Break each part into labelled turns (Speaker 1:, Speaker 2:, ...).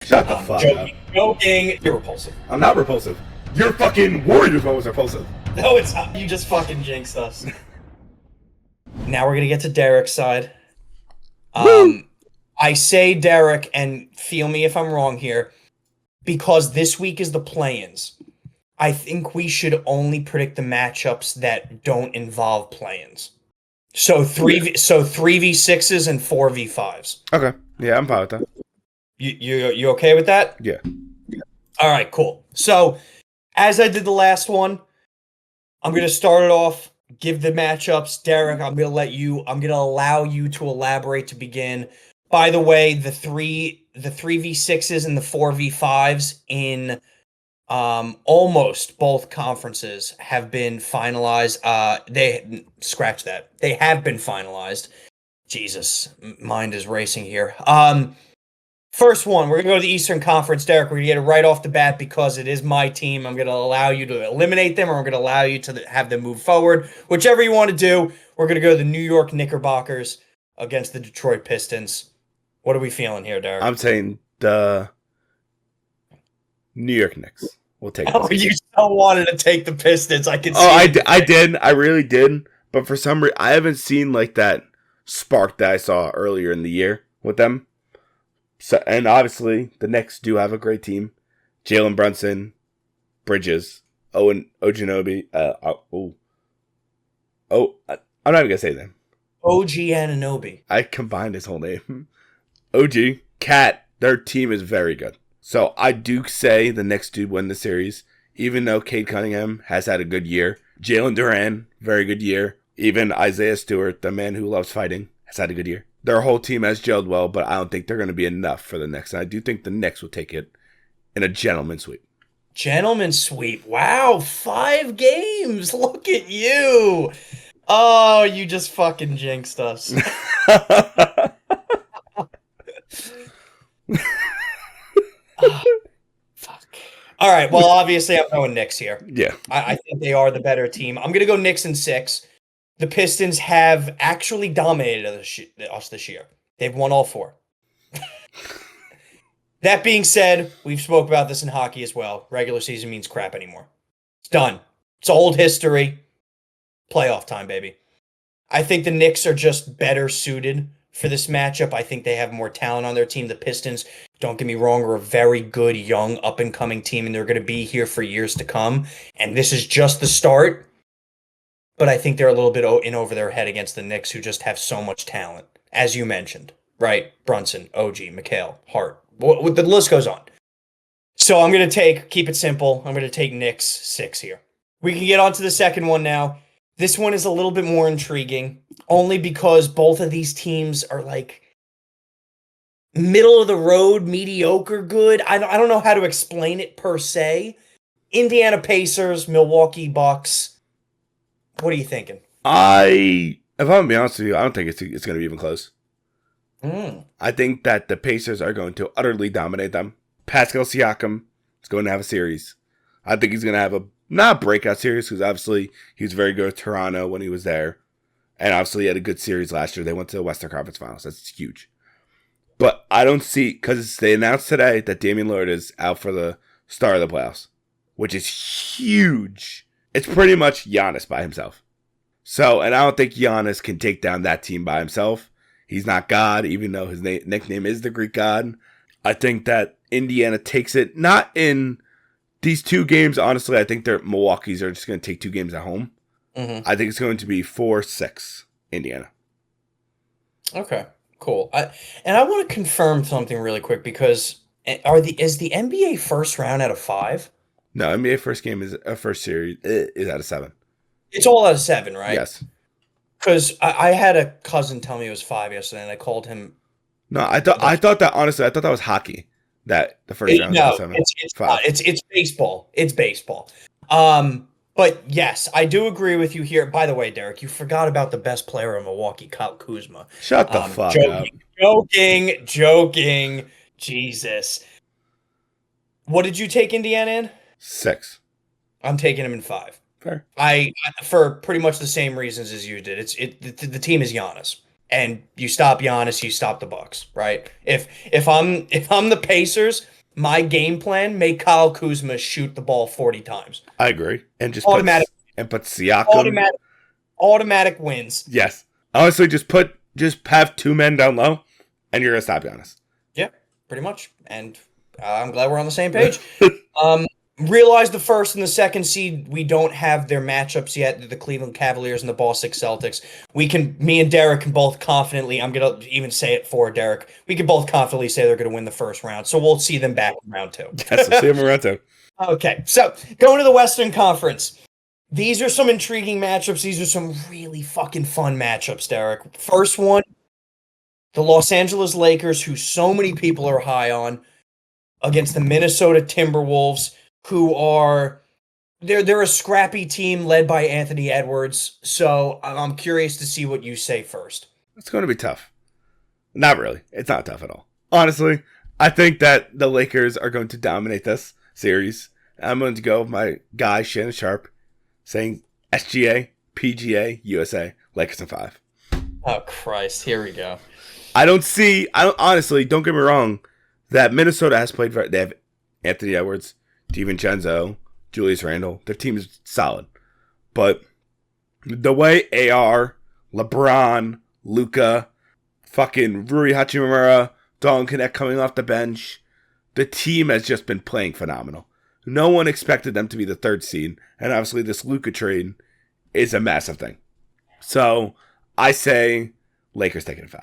Speaker 1: Shut the fuck up.
Speaker 2: Joking. You're repulsive.
Speaker 1: I'm not repulsive. Your fucking Warriors one was repulsive.
Speaker 2: No, it's not. You just fucking jinxed us. Now we're gonna get to Derek's side. I say Derek, and feel me if I'm wrong here, because this week is the play-ins. I think we should only predict the matchups that don't involve play-ins. So 3v6s and 4v5s.
Speaker 1: Okay. Yeah, I'm fine with that.
Speaker 2: You okay with that?
Speaker 1: Yeah.
Speaker 2: All right, cool. So, as I did the last one, I'm going to start it off, give the matchups. Derek, I'm going to allow you to elaborate to begin. By the way, the 3v6s and the 4v5s in almost both conferences have been finalized. Scratch that. They have been finalized. Jesus, mind is racing here. First one, we're going to go to the Eastern Conference. Derek, we're going to get it right off the bat because it is my team. I'm going to allow you to eliminate them, or I'm going to allow you to have them move forward. Whichever you want to do, we're going to go to the New York Knickerbockers against the Detroit Pistons. What are we feeling here, Derek?
Speaker 1: I'm saying the New York Knicks. We'll take
Speaker 2: Oh, you so wanted to take the Pistons. I can see
Speaker 1: I did. I really did. But for some reason, I haven't seen like that spark that I saw earlier in the year with them. So, and obviously, the Knicks do have a great team. Jalen Brunson, Bridges, Owen Ojinobi. I'm not even going to say them.
Speaker 2: OG Anunoby.
Speaker 1: I combined his whole name. OG, Cat, their team is very good. So I do say the Knicks do win the series, even though Cade Cunningham has had a good year. Jalen Duran, very good year. Even Isaiah Stewart, the man who loves fighting, has had a good year. Their whole team has gelled well, but I don't think they're going to be enough for the Knicks. And I do think the Knicks will take it in a gentleman's sweep.
Speaker 2: Gentleman's sweep. Wow, 5 games. Look at you. Oh, you just fucking jinxed us. Fuck. All right, well, obviously I'm going Knicks here.
Speaker 1: Yeah.
Speaker 2: I think they are the better team. I'm going to go Knicks in 6. The Pistons have actually dominated us this year. They've won all 4. That being said, we've spoke about this in hockey as well. Regular season means crap anymore. It's done. It's old history. Playoff time, baby. I think the Knicks are just better suited for this matchup. I think they have more talent on their team. The Pistons, don't get me wrong, are a very good, young, up-and-coming team, and they're going to be here for years to come. And this is just the start. But I think they're a little bit in over their head against the Knicks, who just have so much talent, as you mentioned, right? Brunson, OG, McHale, Hart. The list goes on. So I'm going to keep it simple. I'm going to take Knicks 6 here. We can get on to the second one now. This one is a little bit more intriguing, only because both of these teams are like middle of the road, mediocre good. I don't know how to explain it per se. Indiana Pacers, Milwaukee Bucks. What are you thinking?
Speaker 1: If I'm going to be honest with you, I don't think it's going to be even close. I think that the Pacers are going to utterly dominate them. Pascal Siakam is going to have a series. I think he's going to have not a breakout series, because obviously he was very good with Toronto when he was there. And obviously he had a good series last year. They went to the Western Conference Finals. That's huge. But I don't see, because they announced today that Damian Lillard is out for the start of the playoffs, which is huge. It's pretty much Giannis by himself. So, and I don't think Giannis can take down that team by himself. He's not God, even though his nickname is the Greek God. I think that Indiana takes it, not in these 2 games. Honestly, I think Milwaukee's are just going to take 2 games at home. I think it's going to be 4-6 Indiana.
Speaker 2: Okay, cool. I want to confirm something really quick, because is the NBA first round out of 5?
Speaker 1: No, NBA first series is out of 7.
Speaker 2: It's all out of 7, right?
Speaker 1: Yes.
Speaker 2: Because I had a cousin tell me it was 5 yesterday, and I called him.
Speaker 1: No, I thought that was hockey. That the first round.
Speaker 2: No, it's baseball. It's baseball. But yes, I do agree with you here. By the way, Derek, you forgot about the best player in Milwaukee, Kyle Kuzma.
Speaker 1: Shut the fuck up.
Speaker 2: Joking. Jesus. What did you take Indiana in?
Speaker 1: 6.
Speaker 2: I'm taking him in 5.
Speaker 1: Fair.
Speaker 2: I for pretty much the same reasons as you did. The team is Giannis, and you stop Giannis, you stop the Bucks, right? If I'm the Pacers, my game plan, make Kyle Kuzma shoot the ball 40 times.
Speaker 1: I agree. And just
Speaker 2: Automatic.
Speaker 1: put Siakam.
Speaker 2: Automatic wins.
Speaker 1: Yes. Honestly, just have 2 men down low, and you're going to stop Giannis.
Speaker 2: Yeah, pretty much. And I'm glad we're on the same page. Realize the first and the second seed, we don't have their matchups yet, the Cleveland Cavaliers and the Boston Celtics. Me and Derek can both confidently, I'm going to even say it for Derek, we can both confidently say they're going to win the first round. So we'll see them back in round 2.
Speaker 1: Yes, we'll see them in round 2.
Speaker 2: Okay, so going to the Western Conference. These are some intriguing matchups. These are some really fucking fun matchups, Derek. First one, the Los Angeles Lakers, who so many people are high on, against the Minnesota Timberwolves, who are they're a scrappy team led by Anthony Edwards. So I'm curious to see what you say first.
Speaker 1: It's going to be tough. Not really. It's not tough at all. Honestly, I think that the Lakers are going to dominate this series. I'm going to go with my guy, Shannon Sharp, saying SGA, PGA, USA, Lakers in 5.
Speaker 2: Oh, Christ. Here we go.
Speaker 1: Honestly, don't get me wrong, that Minnesota has played they have Anthony Edwards, DiVincenzo, Julius Randle. Their team is solid. But the way AR, LeBron, Luka, fucking Rui Hachimura, Dalton Connect coming off the bench, the team has just been playing phenomenal. No one expected them to be the 3rd seed, and obviously this Luka trade is a massive thing. So I say Lakers taking 5.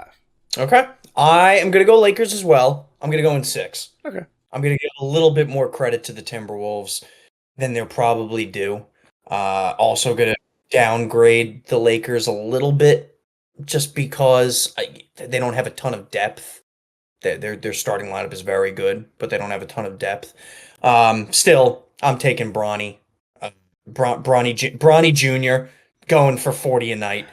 Speaker 2: Okay. I am going to go Lakers as well. I'm going to go in 6.
Speaker 1: Okay.
Speaker 2: I'm going to give a little bit more credit to the Timberwolves than they're probably due. Also going to downgrade the Lakers a little bit just because they don't have a ton of depth. Their starting lineup is very good, but they don't have a ton of depth. Still, I'm taking Bronny Jr. going for 40 a night.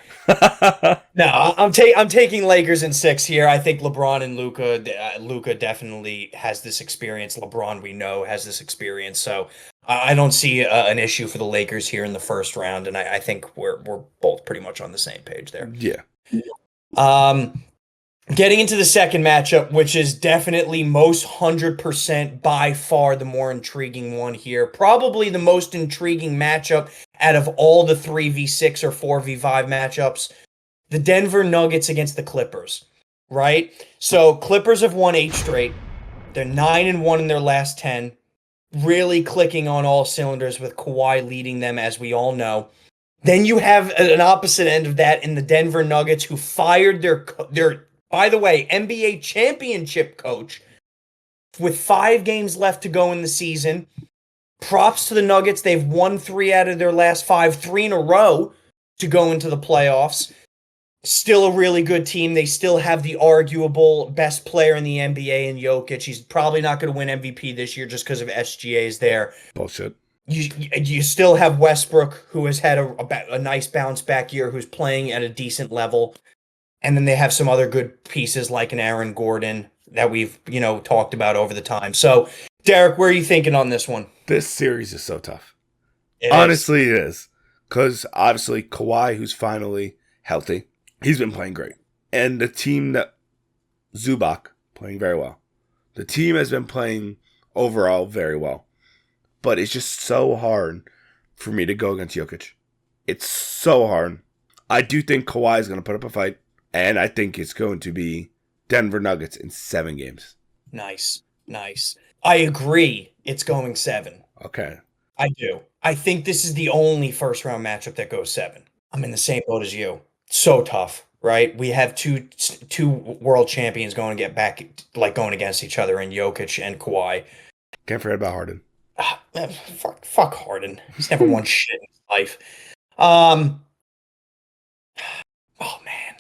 Speaker 2: No, I'm taking Lakers in 6 here. I think LeBron and Luka definitely has this experience. LeBron, we know, has this experience. So I don't see an issue for the Lakers here in the first round, and I think we're both pretty much on the same page there.
Speaker 1: Yeah.
Speaker 2: Getting into the second matchup, which is definitely most 100% by far the more intriguing one here. Probably the most intriguing matchup out of all the 3v6 or 4v5 matchups. The Denver Nuggets against the Clippers, right? So Clippers have won 8 straight. They're 9-1 in their last 10. Really clicking on all cylinders with Kawhi leading them, as we all know. Then you have an opposite end of that in the Denver Nuggets, who fired their by the way, NBA championship coach with 5 games left to go in the season. Props to the Nuggets. They've won 3 out of their last 5, 3 in a row to go into the playoffs. Still a really good team. They still have the arguable best player in the NBA in Jokic. He's probably not going to win MVP this year just because of SGA's there.
Speaker 1: Bullshit.
Speaker 2: You still have Westbrook, who has had a nice bounce back year, who's playing at a decent level. And then they have some other good pieces like an Aaron Gordon that we've, talked about over the time. So, Derek, where are you thinking on this one?
Speaker 1: This series is so tough. Honestly, it is. Because obviously Kawhi, who's finally healthy, he's been playing great. And the team that Zubac playing very well. The team has been playing overall very well. But it's just so hard for me to go against Jokic. It's so hard. I do think Kawhi is going to put up a fight. And I think it's going to be Denver Nuggets in 7 games.
Speaker 2: Nice. I agree. It's going 7.
Speaker 1: Okay.
Speaker 2: I do. I think this is the only first round matchup that goes 7. I'm in the same boat as you. So tough, right? We have two world champions going against each other in Jokic and Kawhi.
Speaker 1: Can't forget about Harden.
Speaker 2: Fuck Harden. He's never won shit in his life. Oh man.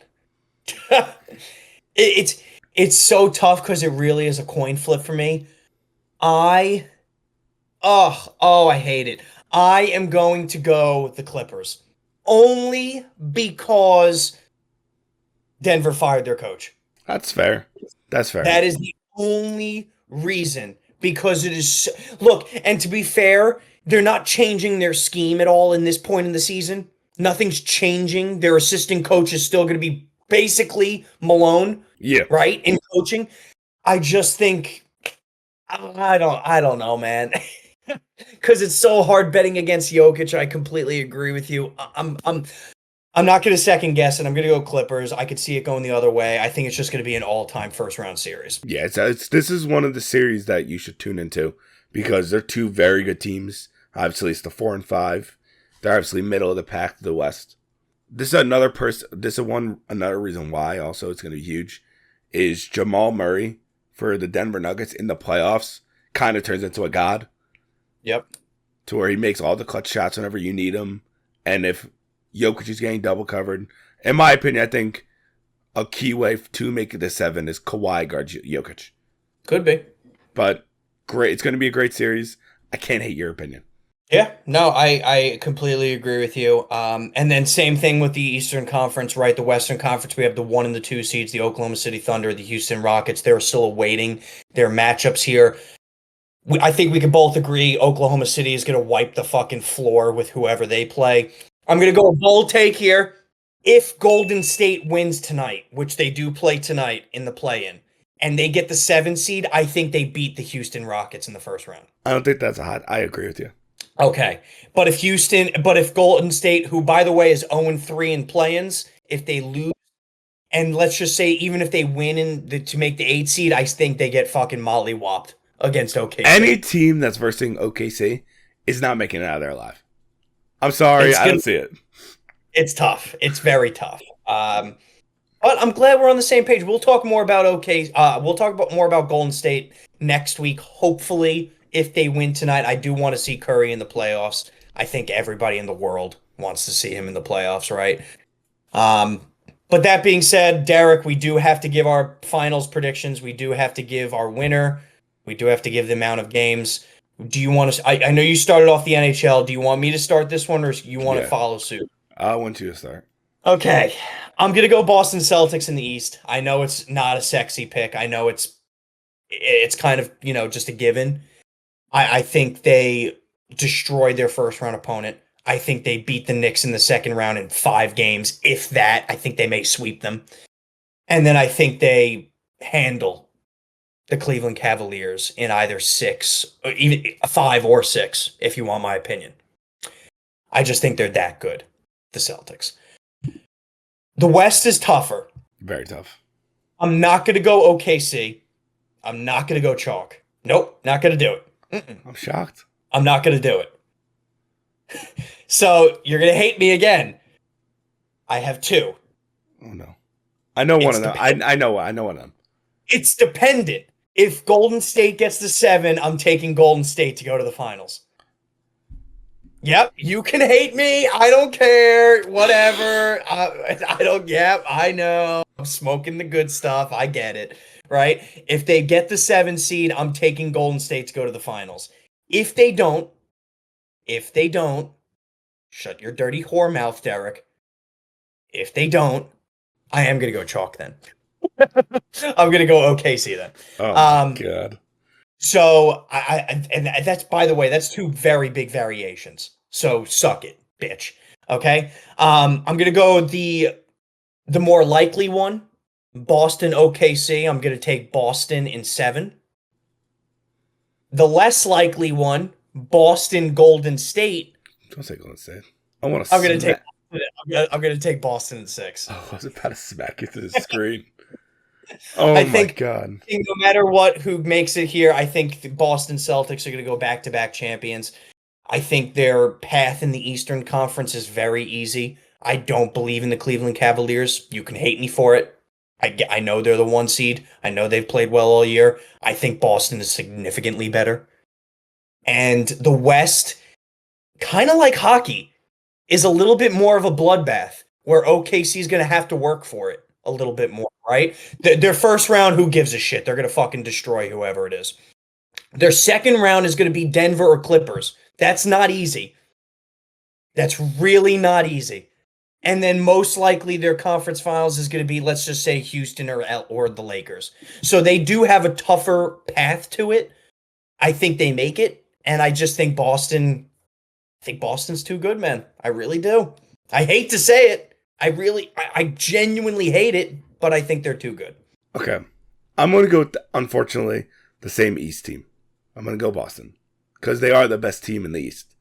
Speaker 2: It's so tough because it really is a coin flip for me. I hate it. I am going to go with the Clippers only because Denver fired their coach.
Speaker 1: That's fair.
Speaker 2: That is the only reason, because it is look, and to be fair, they're not changing their scheme at all in this point in the season. Nothing's changing. Their assistant coach is still going to be basically Malone,
Speaker 1: yeah,
Speaker 2: right, in coaching. I just think I don't know, man. Because it's so hard betting against Jokic. I completely agree with you. I'm not going to second guess it. I'm going to go Clippers. I could see it going the other way. I think it's just going to be an all-time first-round series.
Speaker 1: Yeah, this is one of the series that you should tune into because they're two very good teams. Obviously, it's the 4 and 5. They're obviously middle of the pack to the West. This is another person. This is another reason why. Also, it's going to be huge. Is Jamal Murray for the Denver Nuggets in the playoffs kind of turns into a god.
Speaker 2: Yep.
Speaker 1: To where he makes all the clutch shots whenever you need him, and if Jokic is getting double covered, in my opinion, I think a key way to make it to 7 is Kawhi guards Jokic.
Speaker 2: Could be.
Speaker 1: But great. It's going to be a great series. I can't hate your opinion.
Speaker 2: Yeah, no, I completely agree with you. And then same thing with the Eastern Conference, right? The Western Conference, we have the 1 and the 2 seeds, the Oklahoma City Thunder, the Houston Rockets. They're still awaiting their matchups here. I think we can both agree Oklahoma City is going to wipe the fucking floor with whoever they play. I'm going to go a bold take here. If Golden State wins tonight, which they do play tonight in the play-in, and they get the 7 seed, I think they beat the Houston Rockets in the first round.
Speaker 1: I don't think that's a hot. I agree with you.
Speaker 2: Okay. But if Golden State, who by the way is 0-3 in play-ins, if they lose, and let's just say even if they win to make the 8 seed, I think they get fucking mollywopped against OKC.
Speaker 1: Any team that's versing OKC is not making it out of there alive. I'm sorry, I don't see it.
Speaker 2: It's tough. It's very tough. But I'm glad we're on the same page. We'll talk more about we'll talk more about Golden State next week. Hopefully, if they win tonight, I do want to see Curry in the playoffs. I think everybody in the world wants to see him in the playoffs, right? But that being said, Derek, we do have to give our finals predictions. We do have to give our winner. We do have to give the amount of games. Do you want to? I know you started off the NHL. Do you want me to start this one, or you want to follow suit?
Speaker 1: I want you to start.
Speaker 2: Okay, I'm gonna go Boston Celtics in the East. I know it's not a sexy pick. I know it's kind of just a given. I think they destroyed their first round opponent. I think they beat the Knicks in the second round in 5 games, if that. I think they may sweep them, and then I think they handle the Cleveland Cavaliers in either 6, or even 5 or 6, if you want my opinion. I just think they're that good, the Celtics. The West is tougher.
Speaker 1: Very tough.
Speaker 2: I'm not going to go OKC. I'm not going to go chalk. Nope, not going to do it.
Speaker 1: I'm shocked.
Speaker 2: I'm not going to do it. So you're going to hate me again. I have 2.
Speaker 1: Oh, no. I know one of them. I know one of them.
Speaker 2: It's dependent. If Golden State gets the 7, I'm taking Golden State to go to the finals. Yep, you can hate me. I don't care. Whatever. I know. I'm smoking the good stuff. I get it. Right? If they get the 7 seed, I'm taking Golden State to go to the finals. If they don't, shut your dirty whore mouth, Derek. If they don't, I am going to go chalk then. I'm going to go OKC then.
Speaker 1: Oh, my God.
Speaker 2: So, and that's, by the way, that's 2 very big variations. So, suck it, bitch. Okay? I'm going to go the more likely one, Boston OKC. I'm going to take Boston in 7. The less likely one, Boston Golden State.
Speaker 1: Don't say Golden State. I'm going
Speaker 2: to take Boston in 6.
Speaker 1: Oh, I was about to smack you through the screen. Oh, my God.
Speaker 2: I think no matter who makes it here, I think the Boston Celtics are going to go back-to-back champions. I think their path in the Eastern Conference is very easy. I don't believe in the Cleveland Cavaliers. You can hate me for it. I know they're the 1 seed. I know they've played well all year. I think Boston is significantly better. And the West, kind of like hockey, is a little bit more of a bloodbath, where OKC is going to have to work for it a little bit more, right? Their first round, who gives a shit? They're going to fucking destroy whoever it is. Their second round is going to be Denver or Clippers. That's not easy. That's really not easy. And then most likely their conference finals is going to be, let's just say, Houston or the Lakers. So they do have a tougher path to it. I think they make it. And I just think Boston's too good, man. I really do. I hate to say it. I genuinely hate it, but I think they're too good.
Speaker 1: Okay. I'm going to go with, unfortunately, the same East team. I'm going to go Boston because they are the best team in the East.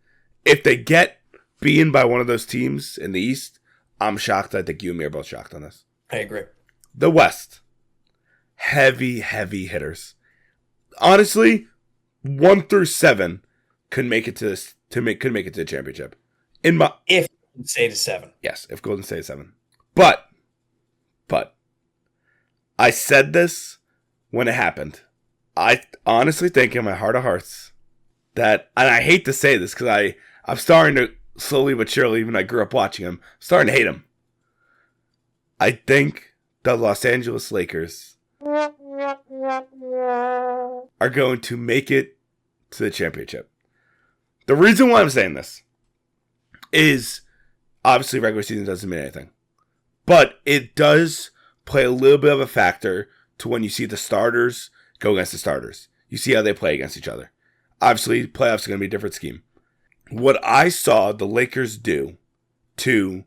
Speaker 1: If they get beaten by one of those teams in the East, I'm shocked. I think you and me are both shocked on this.
Speaker 2: I agree.
Speaker 1: The West. Heavy hitters. Honestly, 1 through 7 could make it to the championship.
Speaker 2: If Golden State is 7.
Speaker 1: Yes, if Golden State is 7. But I said this when it happened. I honestly think in my heart of hearts that, and I hate to say this because I'm starting to slowly but surely, even I grew up watching him, starting to hate him. I think the Los Angeles Lakers are going to make it to the championship. The reason why I'm saying this is obviously regular season doesn't mean anything, but it does play a little bit of a factor to when you see the starters go against the starters. You see how they play against each other. Obviously, playoffs are going to be a different scheme. What I saw the Lakers do to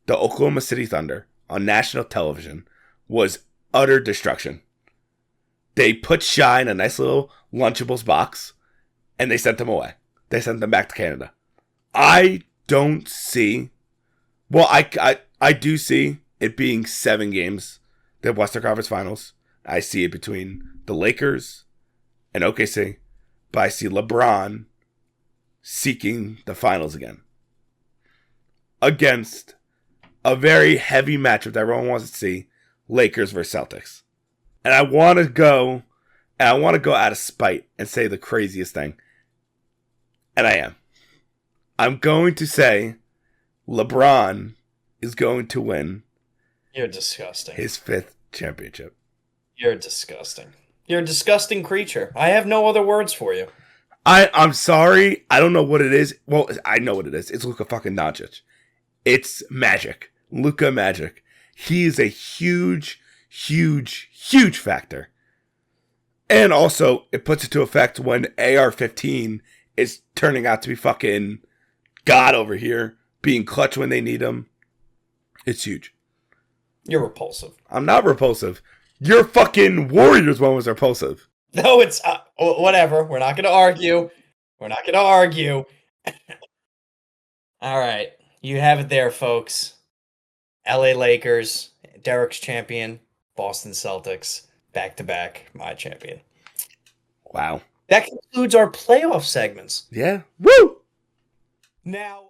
Speaker 1: the Oklahoma City Thunder on national television was utter destruction. They put Shai in a nice little Lunchables box, and they sent them away. They sent them back to Canada. I don't see... Well, I do see it being 7 games, the Western Conference Finals. I see it between the Lakers and OKC, but I see LeBron seeking the finals again against a very heavy matchup that everyone wants to see, Lakers versus Celtics. And I want to go out of spite and say the craziest thing. And I am. I'm going to say LeBron is going to win.
Speaker 2: You're disgusting.
Speaker 1: His 5th championship.
Speaker 2: You're disgusting. You're a disgusting creature. I have no other words for you.
Speaker 1: I'm sorry. I don't know what it is. Well, I know what it is. It's Luka fucking Doncic. It's magic. Luka magic. He is a huge factor. And also, it puts it to effect when AR-15 is turning out to be fucking God over here, being clutch when they need him. It's huge.
Speaker 2: You're repulsive.
Speaker 1: I'm not repulsive. Your fucking Warriors one was repulsive.
Speaker 2: No, it's whatever. We're not going to argue. All right. You have it there, folks. LA Lakers, Derek's champion. Boston Celtics, back-to-back, my champion.
Speaker 1: Wow.
Speaker 2: That concludes our playoff segments.
Speaker 1: Yeah. Woo!
Speaker 2: Now,